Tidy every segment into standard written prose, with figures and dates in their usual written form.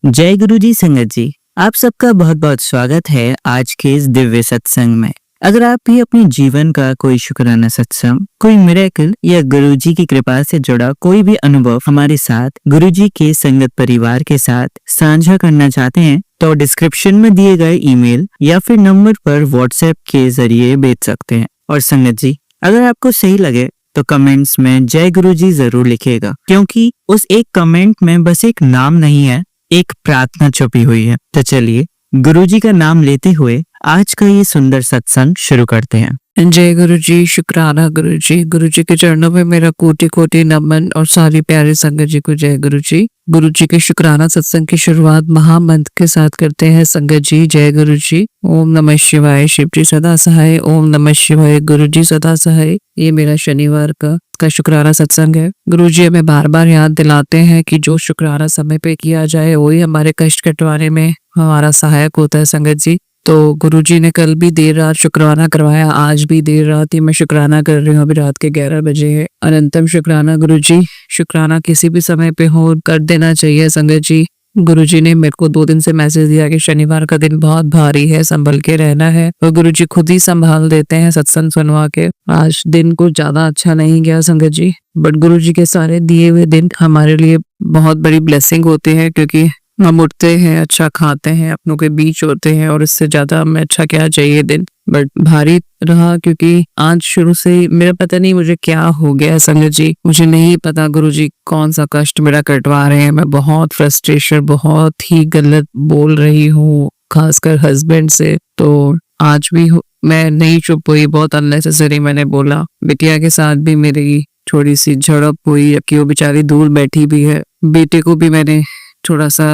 जय गुरु जी संगत जी, आप सबका बहुत बहुत स्वागत है आज के इस दिव्य सत्संग में। अगर आप भी अपने जीवन का कोई शुक्राना सत्संग, कोई मिरेकल या गुरु जी की कृपा से जुड़ा कोई भी अनुभव हमारे साथ गुरु जी के संगत परिवार के साथ साझा करना चाहते हैं तो डिस्क्रिप्शन में दिए गए ईमेल या फिर नंबर पर व्हाट्सएप के जरिए भेज सकते हैं। और संगत जी, अगर आपको सही लगे तो कमेंट्स में जय गुरु जी जरूर लिखिएगा, क्योंकि उस एक कमेंट में बस एक नाम नहीं है, एक प्रार्थना छुपी हुई है। तो चलिए गुरुजी का नाम लेते हुए आज का ये सुंदर सत्संग शुरू करते हैं। जय गुरु जी, शुक्राना गुरु जी के चरणों में मेरा कोटि कोटि नमन और सारी प्यारी संगत जी को जय गुरु जी। गुरु जी के शुक्राना सत्संग की शुरुआत महामंत्र के साथ करते हैं। संगत जी जय गुरु जी। ओम नमः शिवाय, शिव जी सदा सहाय। ओम नमः शिवाय, गुरु जी सदा सहाय। ये मेरा शनिवार का शुक्राना सत्संग है। गुरु जी हमें बार बार याद दिलाते हैं कि जो शुक्राना समय पे किया जाए वही हमारे कष्ट कटवाने में हमारा सहायक होता है। संगत जी, तो गुरुजी ने कल भी देर रात शुक्राना करवाया, आज भी देर रात ही मैं शुक्राना कर रही हूँ। अभी रात के 11 बजे है। अनंतम शुक्राना गुरुजी। शुक्राना किसी भी समय पे हो कर देना चाहिए। संगत जी, गुरुजी ने मेरे को 2 दिन से मैसेज दिया कि शनिवार का दिन बहुत भारी है, संभल के रहना है, और गुरुजी खुद ही संभाल देते हैं सत्संग सुनवा के। आज दिन कुछ ज्यादा अच्छा नहीं गया संगत जी, बट गुरुजी के सारे दिए हुए दिन हमारे लिए बहुत बड़ी ब्लेसिंग होते हैं, क्योंकि हम उठते हैं, अच्छा खाते हैं, अपनों के बीच होते हैं, और इससे ज्यादा हमें अच्छा क्या चाहिए दिन। बट भारी रहा क्योंकि आज शुरू से ही मेरा पता नहीं मुझे क्या हो गया संगत जी, मुझे नहीं पता गुरुजी कौन सा कष्ट मेरा कटवा रहे हैं। मैं बहुत फ्रस्ट्रेशन, बहुत ही गलत बोल रही हूँ, खासकर हस्बैंड से। तो आज भी मैं नहीं चुप हुई, बहुत अननेसेसरी मैंने बोला। बिटिया के साथ भी मेरी थोड़ी सी झड़प हुई, जबकि वो बेचारी दूर बैठी भी है। बेटे को भी मैंने थोड़ा सा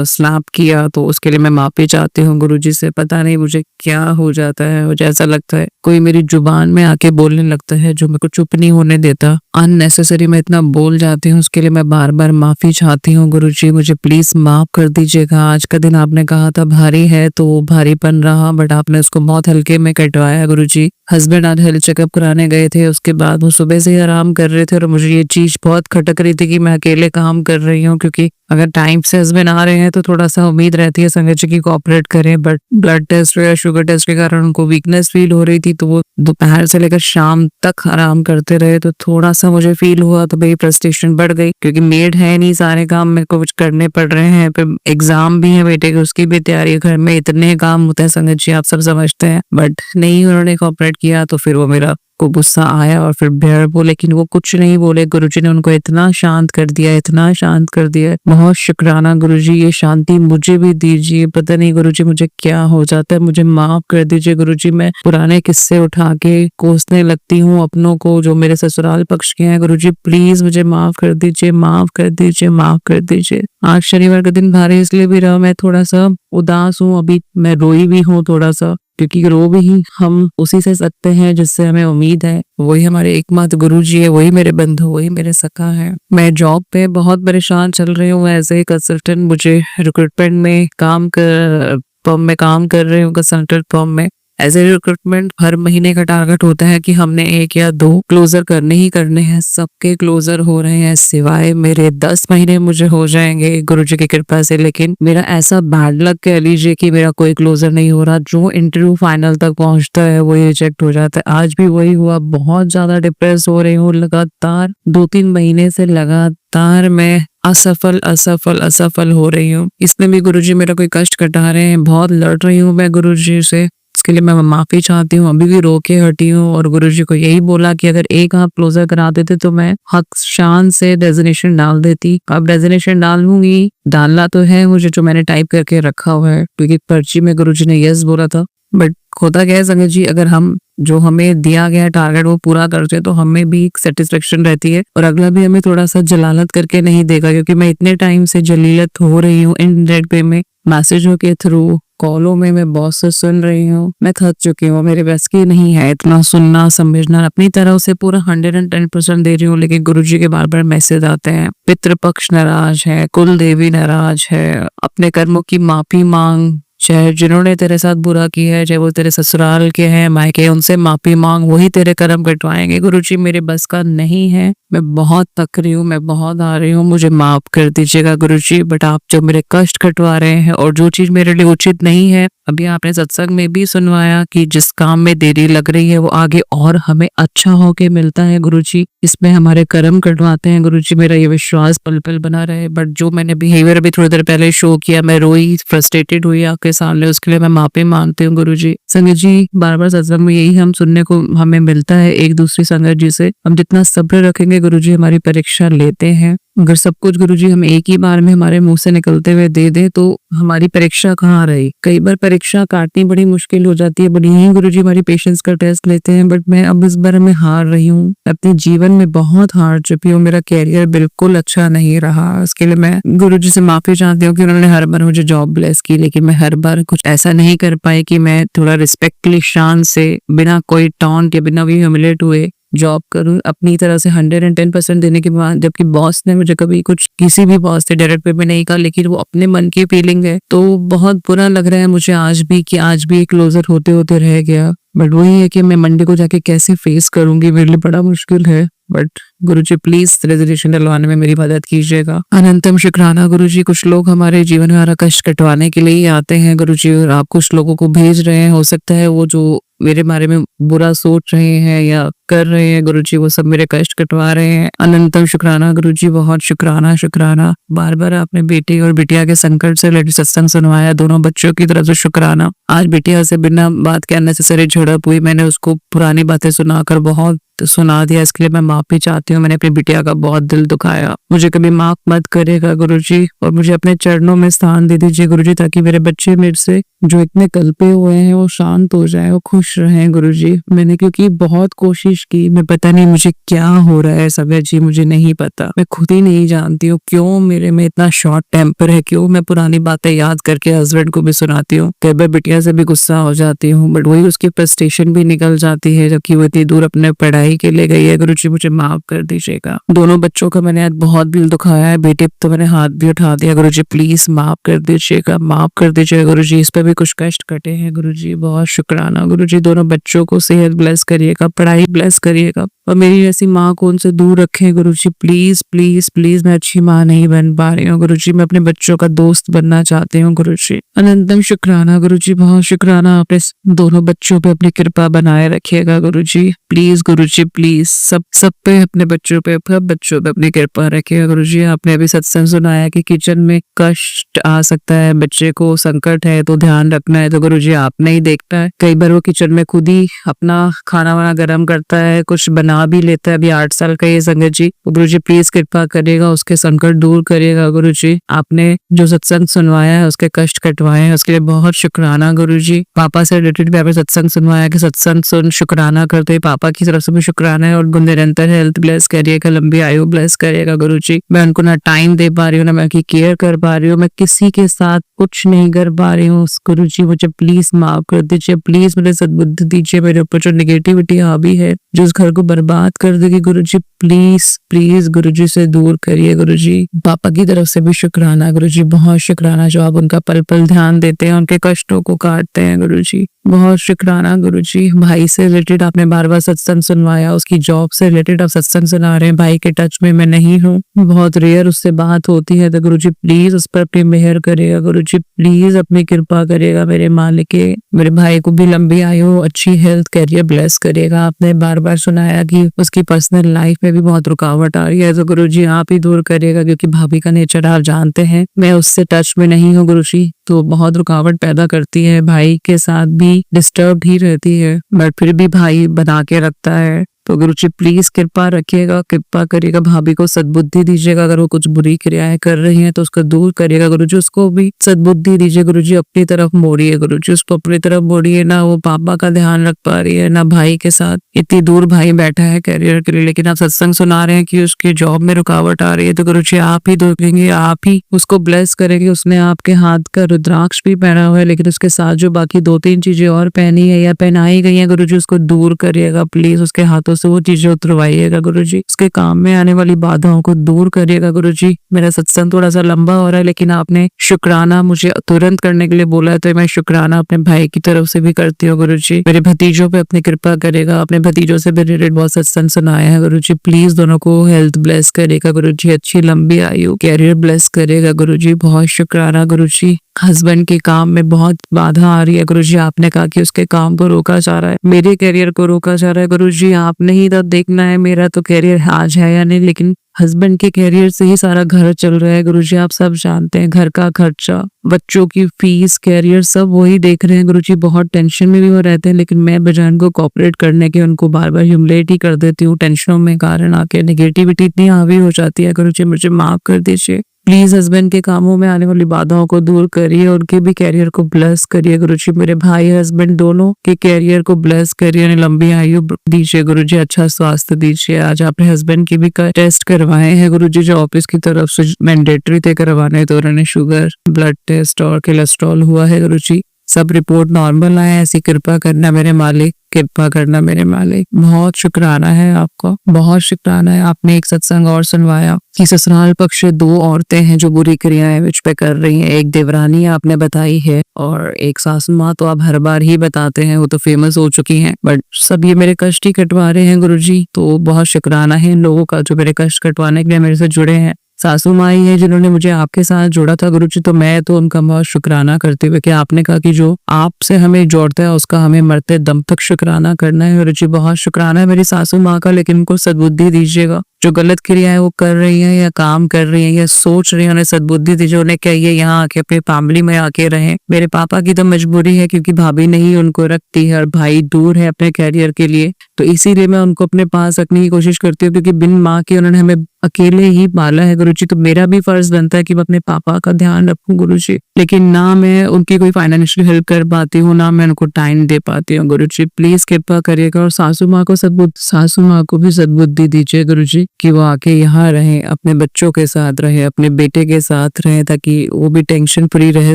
स्लैप किया, तो उसके लिए मैं माफी चाहती हूँ गुरुजी से। पता नहीं मुझे क्या हो जाता है, मुझे ऐसा लगता है कोई मेरी जुबान में आके बोलने लगता है जो मेरे को चुप नहीं होने देता। अननेसेसरी मैं इतना बोल जाती हूँ, उसके लिए मैं बार बार माफी चाहती हूँ। गुरुजी मुझे प्लीज माफ कर दीजिएगा। आज का दिन आपने कहा था भारी है, तो वो भारीपन रहा, बट आपने उसको बहुत हल्के में कटवाया गुरुजी। हस्बैंड आज हेल्थ चेकअप कराने गए थे, उसके बाद वो सुबह से ही आराम कर रहे थे, और मुझे ये चीज बहुत खटक रही थी कि मैं अकेले काम कर रही हूँ, क्योंकि अगर टाइम से हस्बैंड आ रहे हैं तो थोड़ा सा उम्मीद रहती है संगत जी की कोऑपरेट करें, बट ब्लड टेस्ट या शुगर टेस्ट के कारण उनको वीकनेस फील हो रही थी, तो वो दोपहर से लेकर शाम तक आराम करते रहे। तो थोड़ा सा मुझे फील हुआ, तो मेरी फ्रस्ट्रेशन बढ़ गई, क्योंकि मेड है नहीं, सारे काम मेरे को कुछ करने पड़ रहे हैं। फिर एग्जाम भी है बेटे की, उसकी भी तैयारी है, घर में इतने काम होते हैं संगत जी, आप सब समझते हैं। बट नहीं उन्होंने कोऑपरेट किया, तो फिर वो मेरा को गुस्सा आया और फिर बेर बोले, लेकिन वो कुछ नहीं बोले। गुरुजी ने उनको इतना शांत कर दिया, इतना शांत कर दिया। बहुत शुक्राना गुरुजी, ये शांति मुझे भी दीजिए। पता नहीं गुरुजी मुझे क्या हो जाता है, मुझे माफ कर दीजिए गुरुजी। मैं पुराने किस्से उठा के कोसने लगती हूँ अपनों को, जो मेरे ससुराल पक्ष के हैं। गुरुजी प्लीज मुझे माफ कर दीजिए, माफ कर दीजिए, माफ कर दीजिए। आज शनिवार का दिन भारी इसलिए भी रहा, मैं थोड़ा सा उदास हूँ, अभी मैं रोई भी हूँ थोड़ा सा, क्योंकि रो भी हम उसी से सकते हैं जिससे हमें उम्मीद है। वही हमारे एकमात्र गुरुजी है, वही मेरे बंधु, वही मेरे सखा है। मैं जॉब पे बहुत परेशान चल रही हूँ एज ए कंसल्टेंट। मुझे रिक्रूटमेंट में काम कर रही हूँ, कंसल्टेंट फर्म में एज ए रिक्रूटमेंट। हर महीने का टारगेट होता है कि हमने 1 या 2 क्लोजर करने ही करने हैं। सबके क्लोजर हो रहे हैं, सिवाय मेरे 10 महीने मुझे हो जाएंगे गुरुजी की कृपा से। लेकिन मेरा ऐसा बैड लक कह लीजिए कि मेरा कोई क्लोजर नहीं हो रहा। जो इंटरव्यू फाइनल तक पहुंचता है वही रिजेक्ट हो जाता है। आज भी वही हुआ। बहुत ज्यादा डिप्रेस हो रही हूँ, लगातार 2-3 महीने से लगातार मैं असफल हो रही हूँ। इसमें भी गुरुजी मेरा कोई कष्ट कटा रहे हैं। बहुत लड़ रही हूँ मैं गुरुजी से, इसके लिए मैं माफी चाहती हूँ। अभी भी रो के हटी हूँ, और गुरुजी को यही बोला कि अगर एक आप क्लोजर करा देते तो मैं हक शान से रेजिग्नेशन डाल देती। अब रेजिग्नेशन डालूंगी, डालना तो है मुझे, जो मैंने टाइप करके रखा हुआ है, क्योंकि पर्ची में गुरुजी ने यस बोला था। बट होता क्या है संगत जी, अगर हम जो हमें दिया गया टारगेट वो पूरा करते हैं तो हमें भी एक सेटिस्फेक्शन रहती है, और अगला भी हमें थोड़ा सा जलालत करके नहीं देगा। क्योंकि मैं इतने टाइम से जलीलत हो रही हूँ इंटरनेट पे, में मैसेजों के थ्रू, कॉलों में मैं बॉस से सुन रही हूँ। मैं थक चुकी हूँ, मेरे बस की नहीं है इतना सुनना समझना। अपनी तरफ से पूरा 110% दे रही हूँ, लेकिन गुरुजी के बार बार मैसेज आते हैं, पितृपक्ष नाराज है, कुल देवी नाराज है, अपने कर्मों की माफी मांग, चाहे जिन्होंने तेरे साथ बुरा किया है, चाहे वो तेरे ससुराल के हैं, मायके, उनसे माफी मांग, वही तेरे कर्म कटवाएंगे। गुरुजी मेरे बस का नहीं है, मैं बहुत थक रही हूँ, मैं बहुत आ रही हूँ, मुझे माफ कर दीजिएगा गुरुजी। बट आप जो मेरे कष्ट कटवा रहे हैं और जो चीज मेरे लिए उचित नहीं है, अभी आपने सत्संग में भी सुनवाया कि जिस काम में देरी लग रही है वो आगे और हमें अच्छा होके मिलता है गुरुजी। इसमें हमारे कर्म कटवाते हैं गुरुजी, मेरा ये विश्वास पल पल बना रहे। बट जो मैंने बिहेवियर अभी थोड़ी देर पहले शो किया, मैं रोई, फ्रस्ट्रेटेड हुई आपके सामने, उसके लिए मैं माफी मांगती हूँ गुरुजी। संगत जी, बार बार सत्संग में यही हम सुनने को हमें मिलता है एक दूसरी संगत जी से, हम जितना सब्र रखेंगे गुरुजी हमारी परीक्षा लेते हैं। अगर सब कुछ गुरुजी हम एक ही बार में हमारे मुंह से निकलते हुए दे दें तो हमारी परीक्षा कहाँ रही। कई बार परीक्षा काटनी बड़ी मुश्किल हो जाती है, बड़ी ही गुरुजी हमारी पेशेंस का टेस्ट लेते हैं। बट मैं अब इस बार में हार रही हूँ, अपने जीवन में बहुत हार चुकी हूँ, मेरा कैरियर बिल्कुल अच्छा नहीं रहा। इसके लिए मैं गुरुजी से माफी चाहती हूँ कि उन्होंने हर बार मुझे जॉब ब्लेस की, लेकिन मैं हर बार कुछ ऐसा नहीं कर पाई कि मैं थोड़ा रिस्पेक्टफुली शान से, बिना कोई टॉन्ट या बिना भी ह्यूमिलेट हुए जॉब करूं अपनी तरह से 110% देने के बाद। जबकि बॉस ने मुझे कभी कुछ, किसी भी बॉस ने डायरेक्ट पे में नहीं कहा, लेकिन वो अपने मन की फीलिंग है, तो बहुत बुरा लग रहा है मुझे आज भी कि आज भी एक क्लोजर होते होते रह गया। बट वही है कि मैं मंडे को जाके कैसे फेस करूंगी, मेरे लिए बड़ा मुश्किल है। बट गुरुजी प्लीज रेजोल्यूशन डलवाने में मेरी मदद कीजिएगा। अनंतम शुक्राना गुरुजी। कुछ लोग हमारे जीवन में हमारा कष्ट कटवाने के लिए ही आते हैं गुरुजी, और आप कुछ लोगों को भेज रहे हैं। हो सकता है वो जो मेरे बारे में बुरा सोच रहे हैं या कर रहे हैं गुरुजी, वो सब मेरे कष्ट कटवा रहे हैं। अनंतम शुक्राना गुरुजी, बहुत शुक्राना शुक्राना। बार बार आपने बेटी और बिटिया के संकट से रिलेटेड सत्संग सुनवाया, दोनों बच्चों की तरफ से शुक्राना। आज बिटिया से बिना बात के अननेसेसरी झड़प हुई, मैंने उसको पुरानी बातें सुनाकर बहुत सुना दिया, इसके लिए मैं माफी चाहती हूँ। मैंने अपनी बिटिया का बहुत दिल दुखाया, मुझे कभी माफ मत करेगा गुरुजी, और मुझे अपने चरणों में स्थान दे दीजिए गुरुजी, ताकि मेरे बच्चे मेरे से जो इतने कल्पे हुए हैं वो शांत हो जाए, वो खुश रहें गुरुजी। मैंने क्योंकि बहुत कोशिश की, मैं पता नहीं मुझे क्या हो रहा है सभ्य जी, मुझे नहीं पता, मैं खुद ही नहीं जानती हूँ क्यों मेरे में इतना शॉर्ट टेम्पर है, क्यों मैं पुरानी बातें याद करके हस्बैंड को भी सुनाती हूँ, कई बार बिटिया से भी गुस्सा हो जाती हूँ, बट वही उसकी फ्रस्ट्रेशन भी निकल जाती है, जबकि वो इतनी दूर अपने पढ़ाई के लिए गई है। गुरुजी मुझे माफ कर दीजिएगा। दोनों बच्चों का मैंने आज बहुत दिल दुखाया है, बेटे तो मैंने हाथ भी उठा दिया, गुरुजी प्लीज माफ कर दीजिएगा, माफ कर दीजिएगा गुरुजी, इस पे भी कुछ कष्ट कटे हैं गुरुजी, बहुत शुक्राना गुरुजी। दोनों बच्चों को सेहत ब्लेस करिएगा, पढ़ाई ब्लेस करिएगा, और मेरी जैसी माँ को उनसे दूर रखें गुरुजी, प्लीज प्लीज प्लीज। मैं अच्छी माँ नहीं बन पा रही हूँ गुरुजी, मैं अपने बच्चों का दोस्त बनना चाहती हूँ गुरुजी। अनंतम शुक्राना गुरुजी, बहुत शुक्राना। अपने दोनों बच्चों पे अपनी कृपा बनाए रखिएगा गुरुजी, प्लीज गुरुजी प्लीज। सब पे अपने बच्चों पे, सब बच्चों पे अपनी कृपा रखिएगा गुरुजी। आपने अभी सत्संग सुनाया कि किचन में कष्ट आ सकता है, बच्चे को संकट है तो ध्यान रखना है, तो गुरुजी आपने ही देखना है। कई बार वो किचन में खुद ही अपना खाना वाना गर्म करता है, कुछ बना भी लेता है, अभी 8 साल का ये संगत जी, गुरुजी प्लीज कृपा करिएगा, उसके संकट दूर करिएगा गुरुजी। आपने जो सत्संग सुनवाया है, उसके कष्ट कटवाए हैं, उसके लिए बहुत शुक्राना गुरुजी। पापा से रिलेटेड भी आपने सत्संग सुनवाया कि सत्संग सुन शुक्राना करते, पापा की तरफ से भी शुक्राना है, और उनको निरंतर हेल्थ ब्लेस करिएगा, लंबी आयु ब्लेस करिएगा गुरुजी। मैं उनको ना टाइम दे पा रही हूँ, ना मैं उनकी केयर कर पा रही हूँ, मैं किसी के साथ कुछ नहीं कर पा रही हूँ गुरुजी, मुझे प्लीज माफ कर दीजिए, प्लीज मुझे सद्बुद्धि दीजिए। मेरे ऊपर जो निगेटिविटी हावी है, जो उस घर को बर्बाद कर देगी गुरुजी, प्लीज प्लीज गुरुजी से दूर करिए गुरुजी। पापा की तरफ से भी शुक्राना गुरुजी, बहुत शुक्राना, जो आप उनका पल पल ध्यान देते हैं, उनके कष्टों को काटते हैं गुरुजी, बहुत शुक्राना गुरुजी। भाई से रिलेटेड आपने बार बार सत्संग सुनवाया, उसकी जॉब से रिलेटेड आप सत्संग सुना रहे हैं। भाई के टच में मैं नहीं हूँ, बहुत रेयर उससे बात होती है, तो गुरुजी प्लीज उस पर अपनी मेहर करिएगा गुरुजी, प्लीज अपनी कृपा करिएगा मेरे मालिक के। मेरे भाई को भी लंबी आयु, अच्छी हेल्थ, कैरियर ब्लेस करिएगा। आपने बार बार सुनाया कि उसकी पर्सनल लाइफ में भी बहुत रुकावट आ रही है, तो गुरुजी आप ही दूर करिएगा, क्योंकि भाभी का नेचर आप जानते हैं, मैं उससे टच में नहीं हूँ गुरुजी, तो बहुत रुकावट पैदा करती है, भाई के साथ भी डिस्टर्ब ही रहती है, बट फिर भी भाई बना के रखता है। तो गुरुजी प्लीज कृपा रखिएगा, कृपा करिएगा, भाभी को सद्बुद्धि दीजिएगा, अगर वो कुछ बुरी क्रियाएं कर रही हैं तो उसको दूर करिएगा गुरुजी, उसको भी सद्बुद्धि दीजिए गुरुजी, अपनी तरफ मोड़िए गुरुजी, उसको अपनी तरफ मोड़िए, ना वो पापा का ध्यान रख पा रही है, ना भाई के साथ। इतनी दूर भाई बैठा है कैरियर के लिए, लेकिन आप सत्संग सुना रहे हैं कि उसकी जॉब में रुकावट आ रही है, तो गुरुजी आप ही दूर करेंगे, आप ही उसको ब्लेस करेंगे। उसने आपके हाथ का रुद्राक्ष भी पहना हुआ है, लेकिन उसके साथ जो बाकी 2-3 चीजें और पहनी है या पहनाई गई है गुरुजी, उसको दूर करिएगा प्लीज, उसके हाथों से वो चीजें उतरवाइएगा गुरुजी। उसके काम में आने वाली बाधाओं को दूर करिएगा गुरुजी। मेरा सत्संग थोड़ा सा लंबा हो रहा है, लेकिन आपने शुक्राना मुझे तुरंत करने के लिए बोला है, तो मैं शुक्राना अपने भाई की तरफ से भी करती हूँ गुरुजी। मेरे भतीजों पे अपनी कृपा करेगा। अपने भतीजों से भी रिलेटेड बहुत सत्संग सुनाया है गुरुजी। प्लीज दोनों को हेल्थ ब्लेस करेगा गुरुजी, अच्छी लंबी आयु, कैरियर ब्लेस करेगा गुरुजी। बहुत शुक्राना गुरुजी। हस्बैंड के काम में बहुत बाधा आ रही है गुरुजी। आपने कहा कि उसके काम को रोका जा रहा है, मेरे कैरियर को रोका जा रहा है गुरुजी। आपने ही तो देखना है मेरा तो कैरियर आज है या नहीं, लेकिन हस्बैंड के कैरियर से ही सारा घर चल रहा है गुरुजी। आप सब जानते हैं, घर का खर्चा, बच्चों की फीस, कैरियर सब वही देख रहे हैं गुरुजी। बहुत टेंशन में भी वो रहते हैं, लेकिन मैं बजाय उनको कोऑपरेट करने के उनको बार बार ह्यूमिलेट ही कर देती हूँ। टेंशनों में कारण आके नेगेटिविटी इतनी हावी हो जाती है गुरुजी, मुझे माफ कर दीजिए। प्लीज हस्बैंड के कामों में आने वाली बाधाओं को दूर करिए, उनके भी कैरियर को ब्लेस करिए गुरुजी। मेरे भाई हस्बैंड दोनों के कैरियर को ब्लेस करिए, उन्हें लंबी आयु दीजिए गुरुजी, अच्छा स्वास्थ्य दीजिए। आज आपने हस्बैंड की भी टेस्ट करवाए हैं गुरुजी, जो ऑफिस की तरफ से मैंडेटरी थे करवाने, तो उन्होंने शुगर, ब्लड टेस्ट और कोलेस्ट्रॉल हुआ है गुरुजी। सब रिपोर्ट नॉर्मल आए, ऐसी कृपा करना मेरे मालिक, कृपा करना मेरे मालिक। बहुत शुक्राना है आपका, बहुत शुक्राना है। आपने एक सत्संग और सुनवाया कि ससुराल पक्ष से 2 औरतें हैं जो बुरी क्रियाएं मुझ पे कर रही हैं। एक देवरानी आपने बताई है और एक सासू माँ तो आप हर बार ही बताते हैं, वो तो फेमस हो चुकी हैं, बट सब ये मेरे कष्ट ही कटवा रहे हैं गुरुजी। तो बहुत शुक्राना है इन लोगों का जो मेरे कष्ट कटवाने के लिए मेरे से जुड़े हैं। सासू माँ ही है जिन्होंने मुझे आपके साथ जोड़ा था गुरुजी, तो मैं तो उनका बहुत शुक्राना करते हुए कि आपने कहा कि जो आपसे हमें जोड़ता है उसका हमें मरते दम तक शुक्राना करना है गुरुजी। बहुत शुक्राना है मेरी सासू माँ का, लेकिन उनको सद्बुद्धि दीजिएगा। जो गलत क्रियाएं वो कर रही हैं या काम कर रही हैं या सोच रही हैं, उन्हें सद्बुद्धि दीजिए। उन्हें कहिए यहाँ आके अपनी फैमिली में आके रहें। मेरे पापा की तो मजबूरी है क्योंकि भाभी नहीं उनको रखती है और भाई दूर है अपने कैरियर के लिए, तो इसीलिए मैं उनको अपने पास रखने की कोशिश करती हूँ, क्योंकि बिन माँ के उन्होंने हमें अकेले ही पाला है गुरुजी। तो मेरा भी फर्ज बनता है कि मैं अपने पापा का ध्यान रखूं गुरुजी, लेकिन ना मैं उनकी कोई फाइनेंशियल हेल्प कर पाती हूँ, ना मैं उनको टाइम दे पाती हूँ गुरुजी। प्लीज कृपा करिएगा और सासू माँ को भी सद्बुद्धि दीजिए गुरुजी कि वो आके यहाँ रहे, अपने बच्चों के साथ रहे, अपने बेटे के साथ रहे, ताकि वो भी टेंशन फ्री रह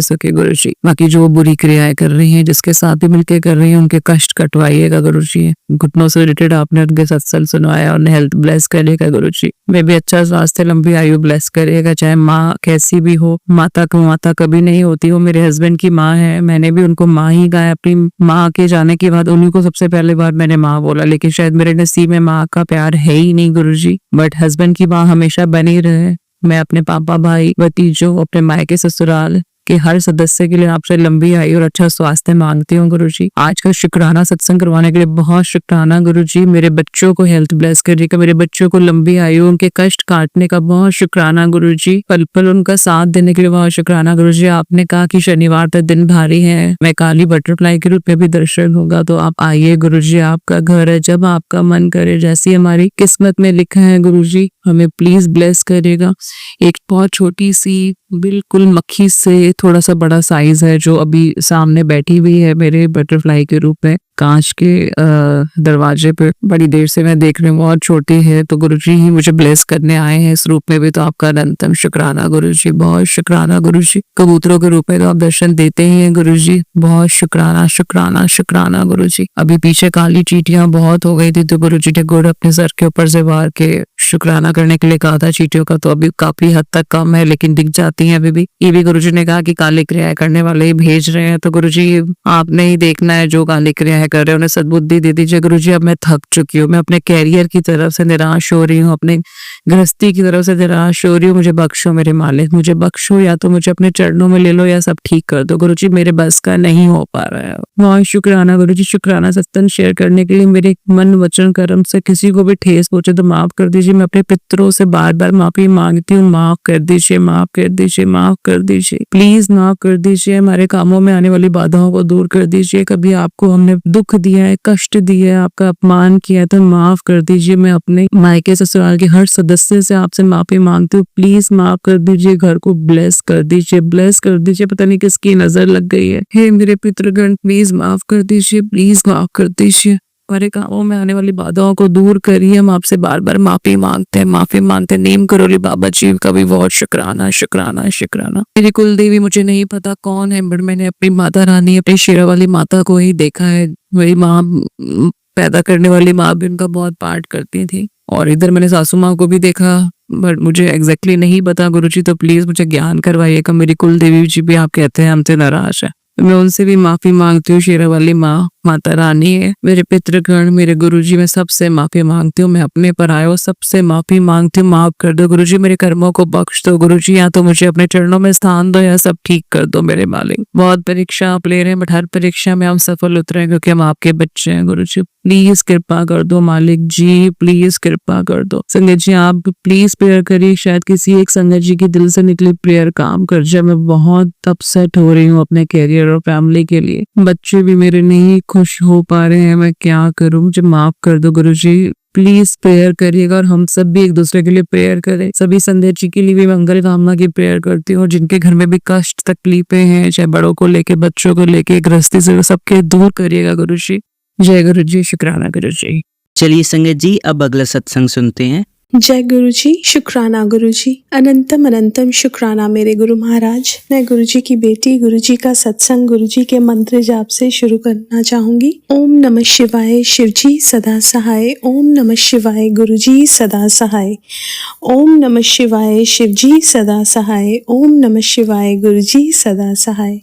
सके गुरुजी। बाकी जो बुरी क्रियाएं कर रही हैं, जिसके साथ भी मिलकर कर रही हैं, उनके कष्ट कटवाइएगा गुरुजी। घुटनों से रिलेटेड आपने उनके सत्संग सुनवाया, उन्हें हेल्थ ब्लेस करेगा गुरुजी। मैं भी अच्छा स्वास्थ्य, लंबी आयु ब्लेस करेगा। चाहे माँ कैसी भी हो, माता कभी नहीं होती। वो मेरे हस्बैंड की माँ है, मैंने भी उनको माँ ही कहा है। अपनी माँ के जाने के बाद उन्हीं को सबसे पहले बार मैंने माँ बोला, लेकिन शायद मेरे नसीब में माँ का प्यार है ही नहीं गुरुजी। बट हस्बैंड की माँ हमेशा बनी रहे। मैं अपने पापा, भाई, भतीजों, अपने मायके ससुराल के हर सदस्य के लिए आपसे लंबी आयु और अच्छा स्वास्थ्य मांगती हूँ गुरुजी। आज का शुक्राना सत्संग करवाने के लिए बहुत शुक्राना गुरुजी। मेरे बच्चों को हेल्थ ब्लेस करिएगा, मेरे बच्चों को लंबी आयु, उनके कष्ट काटने का बहुत शुक्राना गुरुजी। पल पल उनका साथ देने के लिए बहुत शुक्राना गुरुजी। आपने कहा कि शनिवार तक दिन भारी है, मैं काली बटरफ्लाई के रूप में भी दर्शन होगा, तो आप आइए गुरुजी। आपका घर है, जब आपका मन करे, जैसी हमारी किस्मत में लिखा है गुरुजी, हमें प्लीज ब्लेस करेगा। एक बहुत छोटी सी, बिल्कुल मक्खी से थोड़ा सा बड़ा साइज है, जो अभी सामने बैठी हुई है मेरे बटरफ्लाई के रूप में कांच के दरवाजे पे। बड़ी देर से मैं देख रही हूँ, बहुत छोटी है, तो गुरुजी ही मुझे ब्लेस करने आए हैं इस रूप में भी, तो आपका अनंतम शुक्राना गुरुजी। बहुत शुक्राना गुरुजी। कबूतरों के रूप में तो आप दर्शन देते ही हैं गुरुजी। बहुत शुक्राना शुक्राना शुक्राना गुरुजी। अभी पीछे काली चींटियां बहुत हो गई थी, तो गुरुजी ने गुड़ अपने सर के ऊपर से वार के शुक्राना करने के लिए कहा था चींटियों का, तो अभी काफी हद तक कम है, लेकिन दिख जाती हैं अभी भी। ये भी गुरुजी ने कहा कि काली क्रियाएं करने वाले ही भेज रहे हैं, तो गुरुजी आपने ही देखना है, जो काली क्रियाएं कर रहे हैं उन्हें सद्बुद्धि दे दीजिए गुरुजी। अब मैं थक चुकी हूँ, मैं अपने कैरियर की तरफ से निराश हो रही हूँ, अपने गृहस्थी की तरफ से निराश हो रही हूँ। मुझे बख्शो मेरे मालिक, मुझे बख्शो, या तो मुझे अपने चरणों में ले लो या सब ठीक कर दो गुरुजी। मेरे बस का नहीं हो पा रहा है। बहुत शुक्राना गुरुजी। शुक्राना सत्संग शेयर करने के लिए। मेरे मन वचन कर्म से किसी को भी ठेस पहुंचे तो माफ कर दीजिए। मैं अपने पितरों से बार बार माफी मांगती हूँ, माफ कर दीजिए, माफ कर दीजिए, माफ कर दीजिए, प्लीज माफ कर दीजिए। हमारे कामों में आने वाली बाधाओं को दूर कर दीजिए। कभी आपको हमने दुख दिया है, कष्ट दिया है, आपका अपमान किया है, तो माफ कर दीजिए। मैं अपने मायके ससुराल के हर सदस्य से आपसे माफी मांगती हूँ, प्लीज माफ कर दीजिए। घर को ब्लेस कर दीजिए, ब्लेस कर दीजिए। पता नहीं किसकी नजर लग गई है। हे मेरे पितृगण, प्लीज माफ कर दीजिए, प्लीज माफ कर दीजिए। हमारे कामों में आने वाली बाधाओं को दूर करिए। हम आपसे बार बार माफी मांगते हैं, माफी मांगते हैं। नीम करोली बाबा जी का भी बहुत शुक्राना शुक्राना शुक्राना। मेरी कुल देवी मुझे नहीं पता कौन है, बट मैंने अपनी माता रानी, अपनी शेरा वाली माता को ही देखा है। मेरी माँ पैदा करने वाली माँ भी उनका बहुत पार्ट करती थी। और इधर मैंने सासू माँ को भी देखा, बट मुझे एग्जैक्टली नहीं पता गुरुजी, तो प्लीज मुझे ज्ञान करवाइएगा। मेरी कुल देवी जी भी आप कहते हैं हमसे नाराज है, तो मैं उनसे भी माफी मांगती हूँ। शेरा वाली माँ माता रानी है, मेरे पितृगण, मेरे गुरुजी, मैं सबसे माफी मांगती हूँ। मैं अपने परायों सबसे माफी मांगती हूँ। माफ कर दो गुरुजी, मेरे कर्मों को बख्श दो गुरुजी, या तो मुझे अपने चरणों में स्थान दो या सब ठीक कर दो मेरे मालिक। बहुत परीक्षा आप ले रहे हैं, बट हर परीक्षा में हम सफल उतरे हैं, क्योंकि हम आपके बच्चे हैं गुरुजी। प्लीज कृपा कर दो मालिक जी, प्लीज कृपा कर दो। संगत जी आप प्लीज प्रेयर करिए, शायद किसी एक संगत जी की दिल से निकली प्रेयर काम कर जाए। मैं बहुत अपसेट हो रही हूँ अपने कैरियर और फैमिली के लिए। बच्चे भी मेरे नहीं खुश हो पा रहे हैं, मैं क्या करूं, मुझे माफ कर दो गुरुजी। प्लीज प्रेयर करिएगा, और हम सब भी एक दूसरे के लिए प्रेयर करें। सभी संध्या जी के लिए भी मंगल कामना की प्रेयर करती हूँ, जिनके घर में भी कष्ट तकलीफें हैं, चाहे बड़ों को लेके, बच्चों को लेके, गृहस्थी से, सबके दूर करिएगा गुरुजी। जय गुरुजी, शुक्राना गुरुजी। चलिए संगत जी, अब अगला सत्संग सुनते हैं। जय गुरुजी, शुक्राना गुरुजी, अनंतम अनंतम शुक्राना मेरे गुरु महाराज। मैं गुरुजी की बेटी, गुरुजी का सत्संग गुरुजी के मंत्र जाप से शुरू करना चाहूंगी। ओम नमः शिवाय, शिवजी सदा सहाय। ओम नमः शिवाय, गुरुजी सदा सहाय। ओम नमः शिवाय, शिवजी सदा सहाय। ओम नमः शिवाय, गुरुजी सदा सहाय।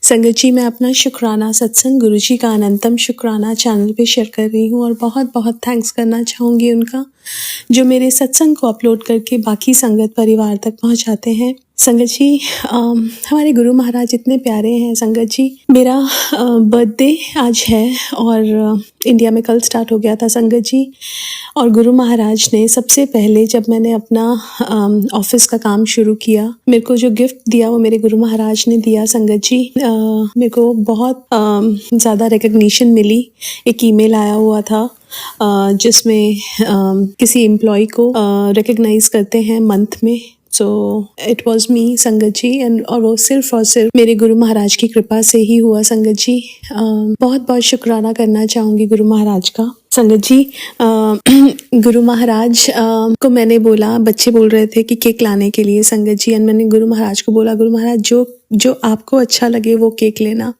संगत जी, मैं अपना शुक्राना सत्संग गुरुजी का अनंतम शुक्राना चैनल पे शेयर कर रही हूँ, और बहुत बहुत थैंक्स करना चाहूँगी उनका, जो मेरे सत्संग को अपलोड करके बाकी संगत परिवार तक पहुंचाते हैं। संगत जी, हमारे गुरु महाराज इतने प्यारे हैं। संगत जी, मेरा बर्थडे आज है, और इंडिया में कल स्टार्ट हो गया था संगत जी। और गुरु महाराज ने सबसे पहले, जब मैंने अपना ऑफिस का काम शुरू किया, मेरे को जो गिफ्ट दिया वो मेरे गुरु महाराज ने दिया। संगत जी, मेरे को बहुत ज़्यादा रिकग्निशन मिली। एक ईमेल आया हुआ था जिसमें किसी एम्प्लॉय को रिकग्नाइज करते हैं मंथ में। सो इट वॉज मी संगत जी, एंड और वो सिर्फ और सिर्फ मेरे गुरु महाराज की कृपा से ही हुआ। संगत जी, बहुत बहुत शुक्राना करना चाहूँगी गुरु महाराज का। संगत जी, गुरु महाराज को मैंने बोला, बच्चे बोल रहे थे कि केक लाने के लिए संगत जी, एंड मैंने गुरु महाराज को बोला, गुरु महाराज जो आपको अच्छा लगे वो केक लेना।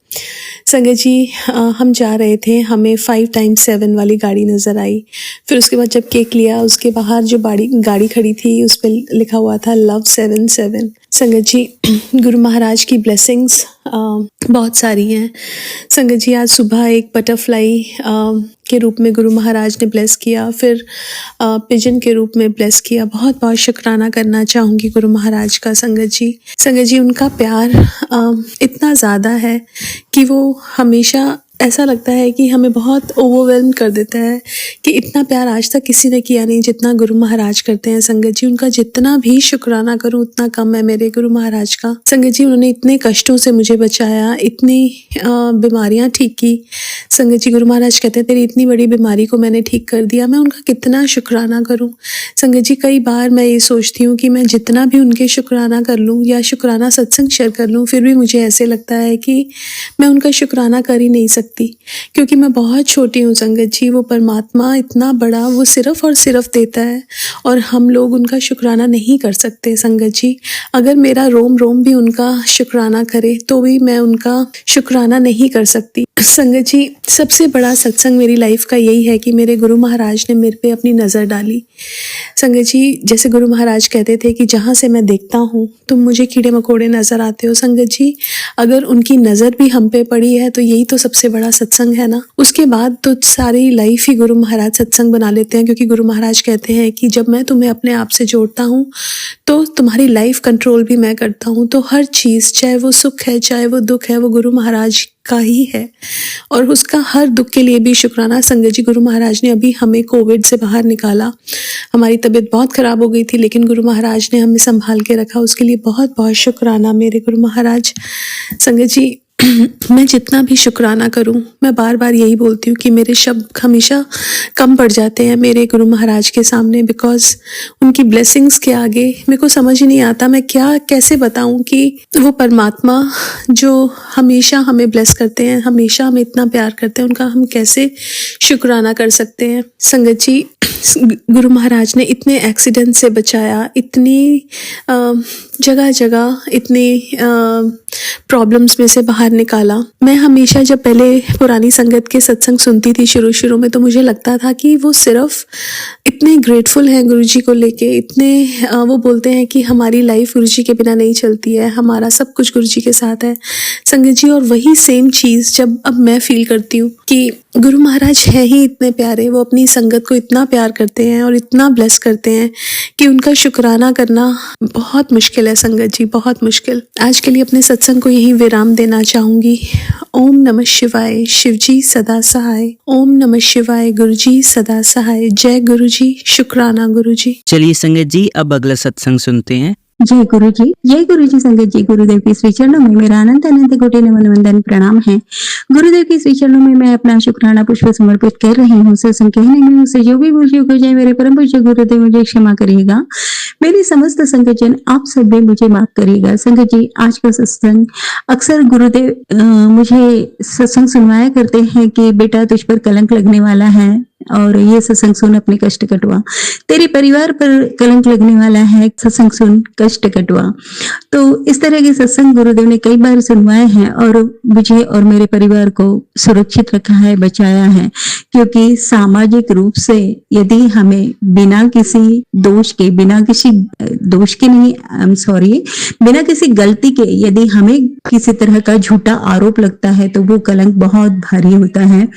संगत जी, हम जा रहे थे, हमें 5x7 वाली गाड़ी नज़र आई। फिर उसके बाद जब केक लिया, उसके बाहर जो गाड़ी खड़ी थी उस पर लिखा हुआ था लव 77। संगत जी, गुरु महाराज की ब्लेसिंग्स बहुत सारी हैं। संगत जी, आज सुबह एक बटरफ्लाई के रूप में गुरु महाराज ने ब्लेस किया, फिर पिजन के रूप में ब्लेस किया। बहुत बहुत शुक्राना करना चाहूँगी गुरु महाराज का। संगत जी, उनका प्यार इतना ज़्यादा है कि वो हमेशा ऐसा लगता है कि हमें बहुत ओवरवेल्म कर देता है, कि इतना प्यार आज तक किसी ने किया नहीं जितना गुरु महाराज करते हैं। संगत जी, उनका जितना भी शुक्राना करूं उतना कम है मेरे गुरु महाराज का। संगत जी, उन्होंने इतने कष्टों से मुझे बचाया, इतनी बीमारियां ठीक की। संगत जी, गुरु महाराज कहते हैं तेरी इतनी बड़ी बीमारी को मैंने ठीक कर दिया। मैं उनका कितना शुक्राना करूं। संगत जी, कई बार मैं ये सोचती हूँ कि मैं जितना भी उनके शुक्राना कर लूँ या शुक्राना सत्संग शेयर कर लूँ, फिर भी मुझे ऐसे लगता है कि मैं उनका शुक्राना कर ही नहीं सकती, क्योंकि मैं बहुत छोटी हूँ। संगत जी, वो परमात्मा इतना बड़ा, वो सिर्फ और सिर्फ देता है, और हम लोग उनका शुक्राना नहीं कर सकते। संगत जी, अगर मेरा रोम रोम भी उनका शुक्राना करे तो भी मैं उनका शुक्राना नहीं कर सकती। संगत जी, सबसे बड़ा सत्संग मेरी लाइफ का यही है कि मेरे गुरु महाराज ने मेरे पे अपनी नज़र डाली। संगत जी, जैसे गुरु महाराज कहते थे कि जहाँ से मैं देखता हूँ तुम मुझे कीड़े मकोड़े नज़र आते हो। संगत जी, अगर उनकी नज़र भी हम पे पड़ी है तो यही तो सबसे बड़ा सत्संग है ना। उसके बाद तो सारी लाइफ ही गुरु महाराज सत्संग बना लेते हैं, क्योंकि गुरु महाराज कहते हैं कि जब मैं तुम्हें अपने आप से जोड़ता हूँ तो तुम्हारी लाइफ कंट्रोल भी मैं करता हूँ। तो हर चीज़, चाहे वो सुख है चाहे वो दुख है, वो गुरु महाराज का ही है, और उसका हर दुख के लिए भी शुक्राना। संगत जी, गुरु महाराज ने अभी हमें कोविड से बाहर निकाला। हमारी तबीयत बहुत ख़राब हो गई थी, लेकिन गुरु महाराज ने हमें संभाल के रखा, उसके लिए बहुत बहुत शुक्राना मेरे गुरु महाराज। संगत जी, मैं जितना भी शुक्राना करूं, मैं बार बार यही बोलती हूँ कि मेरे शब्द हमेशा कम पड़ जाते हैं मेरे गुरु महाराज के सामने, बिकॉज उनकी ब्लेसिंग्स के आगे मेरे को समझ ही नहीं आता मैं कैसे बताऊं कि वो परमात्मा जो हमेशा हमें ब्लेस करते हैं, हमेशा हमें इतना प्यार करते हैं, उनका हम कैसे शुक्राना कर सकते हैं। संगत जी, गुरु महाराज ने इतने एक्सीडेंट से बचाया, इतनी जगह जगह इतनी प्रॉब्लम्स में से बाहर निकाला। मैं हमेशा जब पहले पुरानी संगत के सत्संग सुनती थी शुरू शुरू में, तो मुझे लगता था कि वो सिर्फ इतने ग्रेटफुल हैं गुरुजी को लेके, इतने वो बोलते हैं कि हमारी लाइफ गुरुजी के बिना नहीं चलती है, हमारा सब कुछ गुरुजी के साथ है संगत जी। और वही सेम चीज़ जब अब मैं फील करती हूँ कि गुरु महाराज है ही इतने प्यारे, वो अपनी संगत को इतना प्यार करते हैं और इतना ब्लेस करते हैं कि उनका शुक्राना करना बहुत मुश्किल है संगत जी, बहुत मुश्किल। आज के लिए अपने सत्संग को यहीं विराम देना चाहूँगी। ओम नमः शिवाय, शिवजी सदा सहाय। ओम नमः शिवाय, गुरुजी सदा सहाय। जय गुरुजी, शुक्राना गुरुजी। चलिए संगत जी, अब अगला सत्संग सुनते हैं। जय गुरु जी संगत जी। गुरुदेव के श्री चरणों में मेरा अनंत अनंत कोटि नमन वंदन प्रणाम है। गुरुदेव के श्री चरणों में मैं अपना शुक्राना पुष्प समर्पित कर रही हूँ। सत्संग कहने में मुझसे जो भी भूल चूक हो जाए, मेरे परम पूज्य गुरुदेव मुझे क्षमा करिएगा। मेरी समस्त संगत जन आप सब भी मुझे माफ करिएगा। संगत जी, आज का सत्संग अक्सर गुरुदेव मुझे सत्संग सुनवाया करते हैं कि बेटा तुझ पर कलंक लगने वाला है और ये सत्संग सुन अपने कष्ट कटवा, तेरे परिवार पर कलंक लगने वाला है, सत्संग सुन कष्ट कटवा। तो इस तरह के सत्संग गुरुदेव ने कई बार सुनवाए हैं और मुझे और मेरे परिवार को सुरक्षित रखा है, बचाया है। क्योंकि सामाजिक रूप से यदि हमें बिना किसी दोष के, बिना किसी दोष के नहीं, बिना किसी गलती के यदि हमें किसी तरह का झूठा आरोप लगता है तो वो कलंक बहुत भारी होता है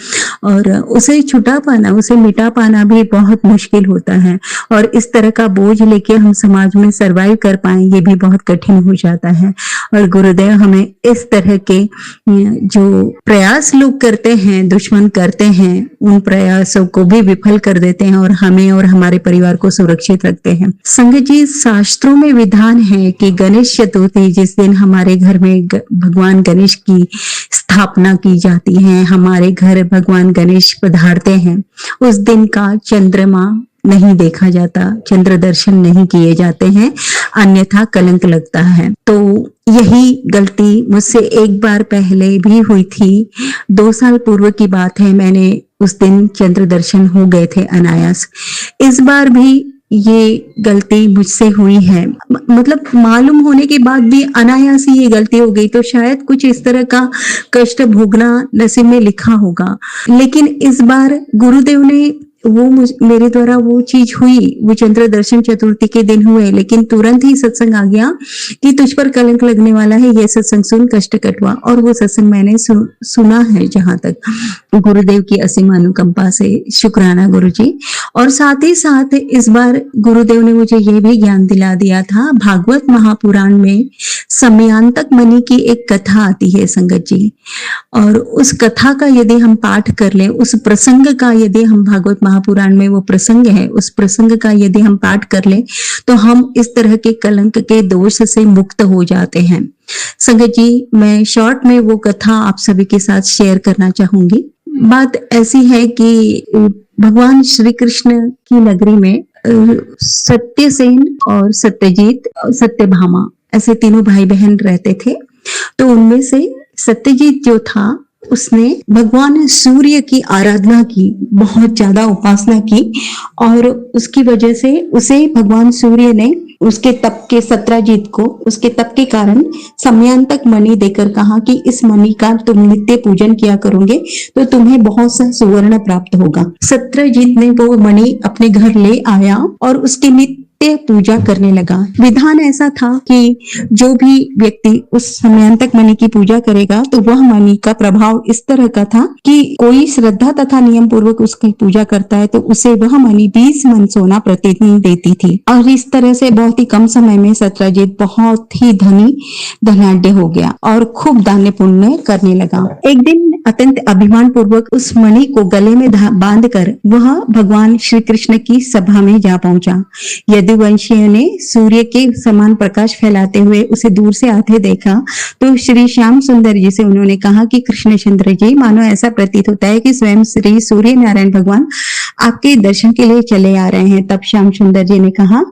और उसे छुटा पाना, उसे मिटा पाना भी बहुत मुश्किल होता है। और इस तरह का बोझ लेके हम समाज में सरवाइव कर पाए, ये भी बहुत कठिन हो जाता है। और गुरुदेव हमें इस तरह के जो प्रयास लोग करते हैं, दुश्मन करते हैं, उन प्रयासों को भी विफल कर देते हैं और हमें और हमारे परिवार को सुरक्षित रखते हैं। संगत जी, शास्त्रों में विधान है कि गणेश चतुर्थी जिस दिन हमारे घर में भगवान गणेश की स्थापना की जाती है, हमारे घर भगवान गणेश पधारते हैं, उस दिन का चंद्रमा नहीं देखा जाता, चंद्र दर्शन नहीं किए जाते हैं, अन्यथा कलंक लगता है। तो यही गलती मुझसे एक बार पहले भी हुई थी। 2 साल पूर्व की बात है, मैंने उस दिन चंद्र दर्शन हो गए थे अनायास। इस बार भी ये गलती मुझसे हुई है, मतलब मालूम होने के बाद भी अनायास ही ये गलती हो गई। तो शायद कुछ इस तरह का कष्ट भोगना नसीब में लिखा होगा। लेकिन इस बार गुरुदेव ने मेरे द्वारा वो चीज हुई, वो चंद्र दर्शन चतुर्थी के दिन हुए, लेकिन तुरंत ही सत्संग आ गया कि तुझ पर कलंक लगने वाला है, ये सत्संग सुन कष्ट कटवा। और वो सत्संग मैंने सुना है, जहां तक गुरुदेव की असीम अनुकंपा से शुक्राना गुरुजी। और साथ ही साथ इस बार गुरुदेव ने मुझे ये भी ज्ञान दिला दिया था। भागवत महापुराण में समयांतक मणि की एक कथा आती है संगत जी, और उस कथा का यदि हम पाठ कर लें, उस प्रसंग का यदि हम, भागवत महापुराण में वो प्रसंग है, उस प्रसंग का यदि हम पाठ कर लें तो हम इस तरह के कलंक के दोष से मुक्त हो जाते हैं। संगत जी, मैं शॉर्ट में वो कथा आप सभी के साथ शेयर करना चाहूंगी। बात ऐसी है कि भगवान श्री कृष्ण की नगरी में सत्यसेन और सत्यजीत, सत्यभामा, ऐसे तीनों भाई बहन रहते थे। तो उनमें से सत्यजीत जो था, उसने भगवान सूर्य की आराधना की, बहुत ज्यादा उपासना की, और उसकी वजह से उसे भगवान सूर्य ने उसके तप के, सत्यजीत को उसके तप के कारण समयांतक मणि देकर कहा कि इस मणि का तुम नित्य पूजन किया करोगे तो तुम्हें बहुत सा सुवर्ण प्राप्त होगा। सत्यजीत ने वो मणि अपने घर ले आया और उसके नित्य पूजा करने लगा। विधान ऐसा था कि जो भी व्यक्ति उस समयांतक मणि की पूजा करेगा तो वह मणि का प्रभाव इस तरह का था कि कोई श्रद्धा तथा नियम पूर्वक उसकी पूजा करता है तो उसे वह मणि 20 मन सोना प्रतिदिन देती थी। और इस तरह से बहुत ही कम समय में सत्यजीत बहुत ही धनाढ्य हो गया और खूब दान पुण्य करने लगा। एक दिन अत्यंत अभिमान पूर्वक उस मणि को गले में बांधकर वह भगवान श्री कृष्ण की सभा में जा पहुंचा। यदुवंशियों ने सूर्य के समान प्रकाश फैलाते हुए उसे दूर से आते देखा तो श्री श्याम सुंदर जी से उन्होंने कहा कि कृष्णचंद्र जी, मानो ऐसा प्रतीत होता है कि स्वयं श्री सूर्य नारायण भगवान आपके दर्शन के लिए चले आ रहे हैं। तब श्याम सुंदर जी ने कहा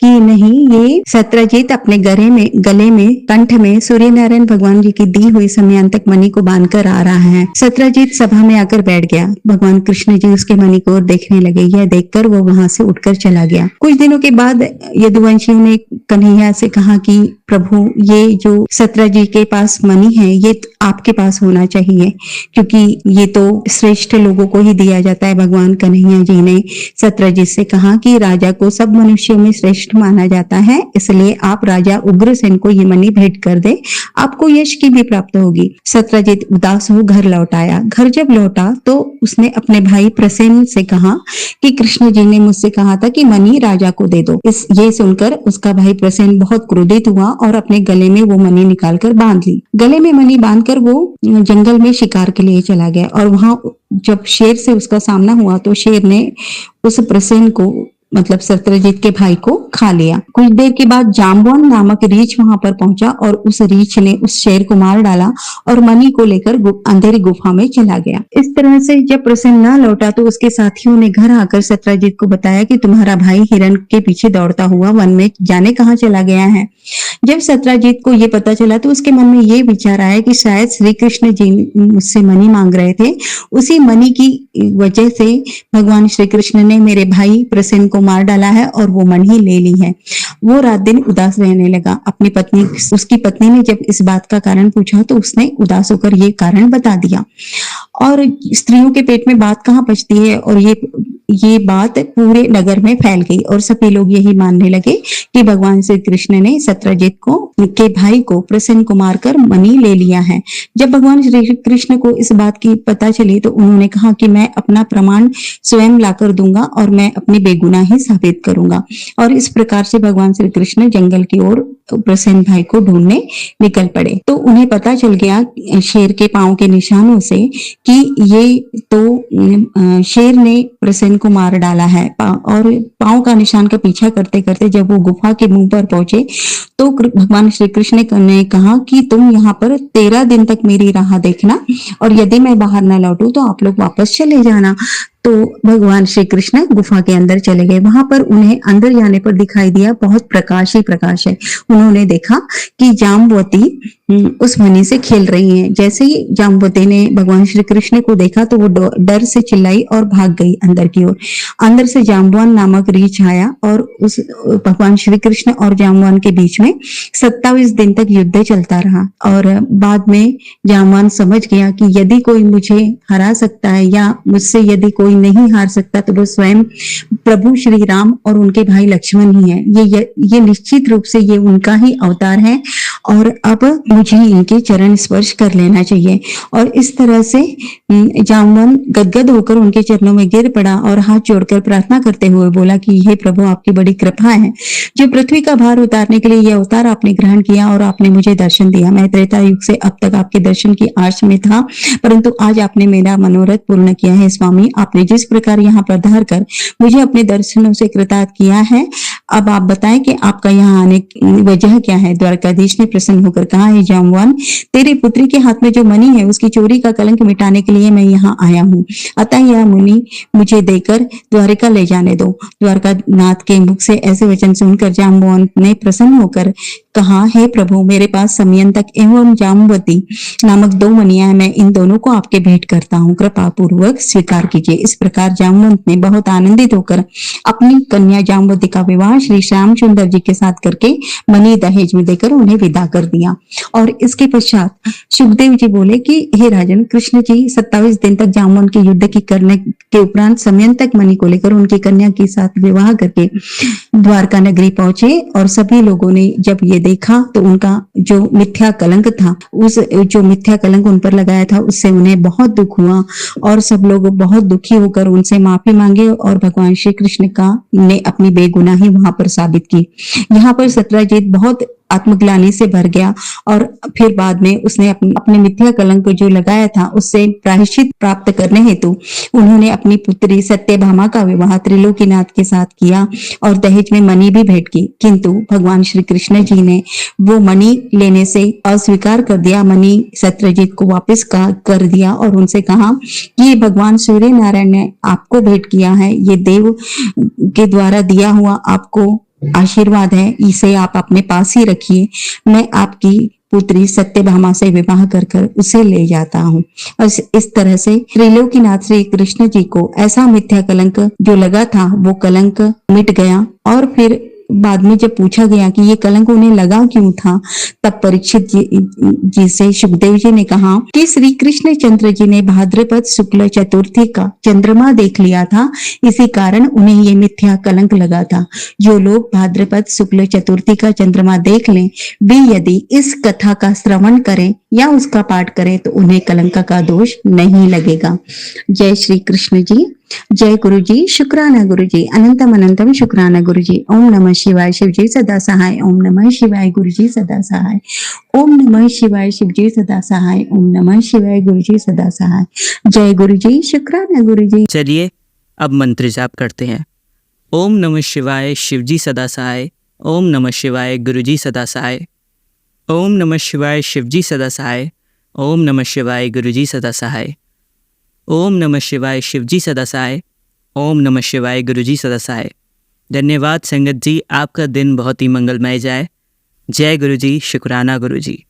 कि नहीं, ये सत्यजीत अपने गले में कंठ में सूर्य नारायण भगवान जी की दी हुई समयांतक मणि को बांधकर आ रहा है। सत्यजीत सभा में आकर बैठ गया। भगवान कृष्ण जी उसके मणि को देखने लगे। यह देखकर वो वहां से उठकर चला गया। कुछ दिनों के बाद बाद यदुवंशियों ने कन्हैया से कहा कि प्रभु, ये जो सत्रजी के पास मणि है ये आपके पास होना चाहिए, क्योंकि ये तो श्रेष्ठ लोगों को ही दिया जाता है। भगवान कन्हैया जी ने सत्रजित से कहा कि राजा को सब मनुष्यों में श्रेष्ठ माना जाता है, इसलिए आप राजा उग्रसेन को ये मणि भेंट कर दे, आपको यश की भी प्राप्त होगी। सत्रजित उदास हो घर लौट आया। घर जब लौटा तो उसने अपने भाई प्रसेन से कहा कि कृष्ण जी ने मुझसे कहा था कि मणि राजा को दे दो। ये सुनकर उसका भाई प्रसेन बहुत क्रोधित हुआ और अपने गले में वो मणि निकालकर बांध ली। गले में मणि बांधकर वो जंगल में शिकार के लिए चला गया और वहां जब शेर से उसका सामना हुआ तो शेर ने उस प्रसेन को, मतलब सत्रजित के भाई को, खा लिया। कुछ देर के बाद जाम्बवन नामक रीछ वहां पर पहुंचा और उस रीछ ने उस शेर को मार डाला और मणि को लेकर अंधेरी गुफा में चला गया। इस तरह से जब प्रसेन न लौटा तो उसके साथियों ने घर आकर सत्रजित को बताया कि तुम्हारा भाई हिरण के पीछे दौड़ता हुआ वन में जाने कहाँ चला गया है। जब सत्रजित को ये पता चला तो उसके मन में ये विचार आया कि शायद श्री कृष्ण जी मुझसे मणि मांग रहे थे, उसी मणि की वजह से भगवान श्री कृष्ण ने मेरे भाई प्रसेन को मार डाला है और वो मणि ले ली है। वो रात दिन उदास रहने लगा। अपनी पत्नी, उसकी पत्नी ने जब इस बात का कारण पूछा तो उसने उदास होकर ये कारण बता दिया। और स्त्रियों के पेट में बात कहाँ पचती है, और ये बात पूरे नगर में फैल गई और सभी लोग यही मानने लगे कि भगवान श्री कृष्ण ने सत्रजित के भाई को, प्रसेन को मारकर मणि ले लिया है। जब भगवान श्री कृष्ण को इस बात की पता चली तो उन्होंने कहा कि मैं अपना प्रमाण स्वयं लाकर दूंगा और मैं अपनी बेगुनाही साबित करूंगा। और इस प्रकार से भगवान श्री कृष्ण जंगल की ओर प्रसेन भाई को ढूंढने निकल पड़े। तो उन्हें पता चल गया शेर के पांव के निशानों से कि ये तो शेर ने प्रसेन को मार डाला है। और पांव का निशान का पीछा करते करते जब वो गुफा के मुंह पर पहुंचे तो भगवान श्री कृष्ण ने कहा कि तुम यहाँ पर 13 दिन तक मेरी राह देखना और यदि मैं बाहर न लौटूं तो आप लोग वापस चले जाना। तो भगवान श्री कृष्ण गुफा के अंदर चले गए। वहां पर उन्हें अंदर जाने पर दिखाई दिया बहुत प्रकाश ही प्रकाश है। उन्होंने देखा कि जाम्बवती उस मणि से खेल रही हैं। जैसे ही जाम्बवती ने भगवान श्री कृष्ण को देखा तो वो डर से चिल्लाई और भाग गई अंदर की ओर। अंदर से जाम्बवान नामक रीछ आया और उस भगवान श्री कृष्ण और जाम्बवान के बीच में 27 दिन तक युद्ध चलता रहा। और बाद में जाम्बवान समझ गया कि यदि कोई मुझे हरा सकता है या मुझसे यदि कोई नहीं हार सकता तो वो स्वयं प्रभु श्री राम और उनके भाई लक्ष्मण ही हैं। ये निश्चित रूप से ये उनका ही अवतार है और अब मुझे इनके चरण स्पर्श कर लेना चाहिए। और इस तरह से जाम्बवान गदगद होकर उनके चरणों में गिर पड़ा और हाथ जोड़कर प्रार्थना करते हुए बोला कि हे प्रभु, आपकी बड़ी कृपा है, जो पृथ्वी का भार उतारने के लिए यह अवतार आपने ग्रहण किया और आपने मुझे दर्शन दिया। मैं त्रेता युग से अब तक आपके दर्शन की आश में था, परंतु आज आपने मेरा मनोरथ पूर्ण किया है। स्वामी, आपने जिस प्रकार यहाँ पधार कर मुझे अपने दर्शनों से कृतार्थ किया है, अब आप बताएं कि आपका यहाँ आने की वजह क्या है। द्वारकाधीश ने प्रसन्न होकर कहा, हे जाम्बवान, तेरी पुत्री के हाथ में जो मणि है उसकी चोरी का कलंक मिटाने के लिए मैं यहाँ आया हूँ, अतः यह मणि मुझे देकर द्वारिका ले जाने दो। द्वारका नाथ के मुख से ऐसे वचन सुनकर जाम्बवान ने प्रसन्न होकर कहा, हे प्रभु, मेरे पास समयंतक एवं जाम्बवती नामक 2 मणियां हैं, मैं इन दोनों को आपके भेंट करता हूँ, कृपा पूर्वक स्वीकार कीजिए। इस प्रकार जाम्बवंत ने बहुत आनंदित होकर अपनी कन्या जाम्बवती का विवाह श्री श्यामचंद्र जी के साथ करके मणि दहेज में देकर उन्हें विदा कर दिया। और इसके पश्चात सुखदेव जी बोले कि हे राजन, कृष्ण जी 27 दिन तक जाम्बवन के युद्ध की करने के उपरांत समयंतक मणि को लेकर उनकी कन्या के साथ विवाह करके द्वारका नगरी पहुंचे। और सभी लोगों ने जब ये देखा तो उनका जो मिथ्या कलंक था, जो मिथ्या कलंक उन पर लगाया था, उससे उन्हें बहुत दुख हुआ और सब लोग बहुत दुखी होकर उनसे माफी मांगे और भगवान श्री कृष्ण ने अपनी बेगुनाही वहां पर साबित की। यहाँ पर सत्रजित बहुत आत्मग्लानि से भर गया और फिर बाद में उसने अपने मिथ्या कलंक जो लगाया था उससे प्रायश्चित प्राप्त करने हेतु उन्होंने अपनी पुत्री सत्यभामा का विवाह त्रिलोकीनाथ के साथ किया और दहेज में मणि भी भेंट की। किंतु भगवान श्री कृष्ण जी ने वो मणि लेने से अस्वीकार कर दिया। मणि सत्यजित को वापस कर दिया और उनसे कहा कि ये भगवान सूर्य नारायण ने आपको भेंट किया है, ये देव के द्वारा दिया हुआ आपको आशीर्वाद है, इसे आप अपने पास ही रखिए। मैं आपकी पुत्री सत्यभामा से विवाह कर उसे ले जाता हूँ। और इस तरह से त्रिलोकीनाथ श्री कृष्ण जी को ऐसा मिथ्या कलंक जो लगा था वो कलंक मिट गया और फिर बाद में जब पूछा गया कि ये कलंक उन्हें लगा क्यों था, तब परीक्षित जी से सुखदेव जी ने कहा कि श्री कृष्ण चंद्र जी ने भाद्रपद शुक्ल चतुर्थी का चंद्रमा देख लिया था, इसी कारण उन्हें ये मिथ्या कलंक लगा था। जो लोग भाद्रपद शुक्ल चतुर्थी का चंद्रमा देख लें, वे यदि इस कथा का श्रवण करें या उसका पाठ करें तो उन्हें कलंक का दोष नहीं लगेगा। जय श्री कृष्ण जी, जय गुरु जी, शुक्राना गुरु जी, अनंतम अनंतम शुक्राना गुरु जी। ओम नमः शिवाय, शिव जी सदा सहाय। ओम नमः शिवाय, गुरु जी सदा सहाय। ओम नमः शिवाय, शिव जी सदा सहाय। ओम नमः शिवाय, गुरु जी सदा सहाय। जय गुरु जी, शुक्राना गुरु जी। चलिए अब मंत्र जाप करते हैं। ओम नमः शिवाय, शिव जी सदा सहाय। ओम नमः शिवाय, गुरु जी सदा सहाय। ओम नमः शिवाय, शिव जी सदा सहाय। ओम नमः शिवाय, गुरु जी सदा सहाय। ओम नमः शिवाय, शिव जी सदा सहाय। ओम नमः शिवाय, गुरु जी सदा सहाय। धन्यवाद संगत जी, आपका दिन बहुत ही मंगलमय जाए। जय गुरु जी, शुक्राना गुरु जी।